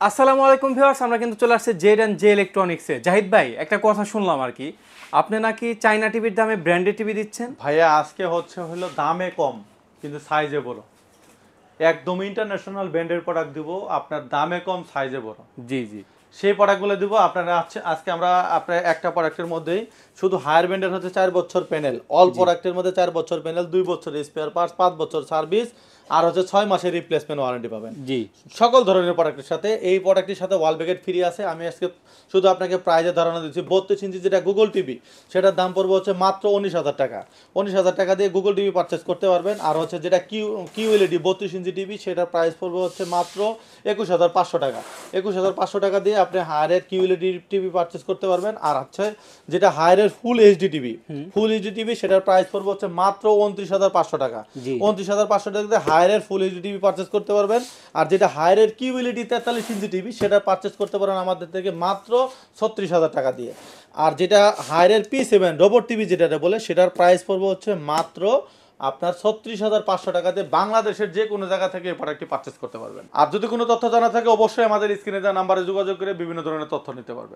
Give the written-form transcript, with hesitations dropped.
আসসালামু আলাইকুম ভিউয়ার্স, আমরা কিন্তু চলে আসছে জেড অ্যান্ড জে ইলেকট্রনিক্সে। জাহিদ ভাই, একটা কথা শুনলাম আর কি, আপনি নাকি চাইনা টিভির দামে ব্র্যান্ডেড টিভি দিচ্ছেন। ভাইয়া আজকে হলো দামে কম কিন্তু সাইজে বড়। একদম ইন্টারন্যাশনাল ব্র্যান্ডের প্রোডাক্ট দিব, আপনার দামে কম সাইজে বড়। জি জি। সেই প্রোডাক্টগুলো দিব আপনারা। আজকে আমরা আপনার একটা প্রোডাক্টের মধ্যেই শুধু হায়ার ব্র্যান্ডের হচ্ছে 4 বছর প্যানেল, অল জি প্রোডাক্টের মধ্যে 4 বছর প্যানেল, 2 বছর স্পেয়ার পার্টস, 5 বছর সার্ভিস, আর হচ্ছে 6 মাসের রিপ্লেসমেন্ট ওয়ারেন্টি পাবেন জি। সকল ধরনের প্রোডাক্টের সাথে। এই প্রোডাক্টের সাথে ওয়াল ব্যাকেট ফ্রি আছে। আমি আজকে শুধু আপনাকে প্রাইজের ধারণা দিচ্ছি। 32 ইঞ্চি যেটা গুগল টিভি, সেটার দাম পড়বে হচ্ছে মাত্র 19,000 টাকা। 19,000 টাকা দিয়ে গুগল টিভি পারচেস করতে পারবেন। আর হচ্ছে যেটা কিউএলইডি 32 ইঞ্চি টিভি, সেটার প্রাইস পড়বে হচ্ছে মাত্র 21,500 টাকা। 21,500 টাকা দিয়ে আপনি হায়ারের কিউএলইডি টিভি পারচেস করতে পারবেন। আর হচ্ছে যেটা হায়ারের ফুল এইচডি টিভি, সেটার প্রাইস পড়বে হচ্ছে মাত্র 29,500 টাকা। জি। 29,500 টাকা দিয়ে হায়ারের ফুল এইচডি টিভি পারচেস করতে পারবেন। আর যেটা হায়ারের কিউএলইডি 43 ইঞ্চি টিভি, সেটা পারচেস করতে পারেন আমাদের থেকে মাত্র 36,000 টাকা দিয়ে। আর যেটা হায়ারের P7 রোবট টিভি যেটা বলে, সেটার প্রাইস পড়বে হচ্ছে মাত্র আপনার 36,500 টাকাতে। বাংলাদেশের যে কোনো জায়গা থেকে এই প্রোডাক্টটি পারচেস করতে পারবেন। আর যদি কোনো তথ্য জানা থাকে, অবশ্যই আমাদের স্ক্রিনে দেওয়া নাম্বারে যোগাযোগ করে বিভিন্ন ধরনের তথ্য নিতে পারবেন।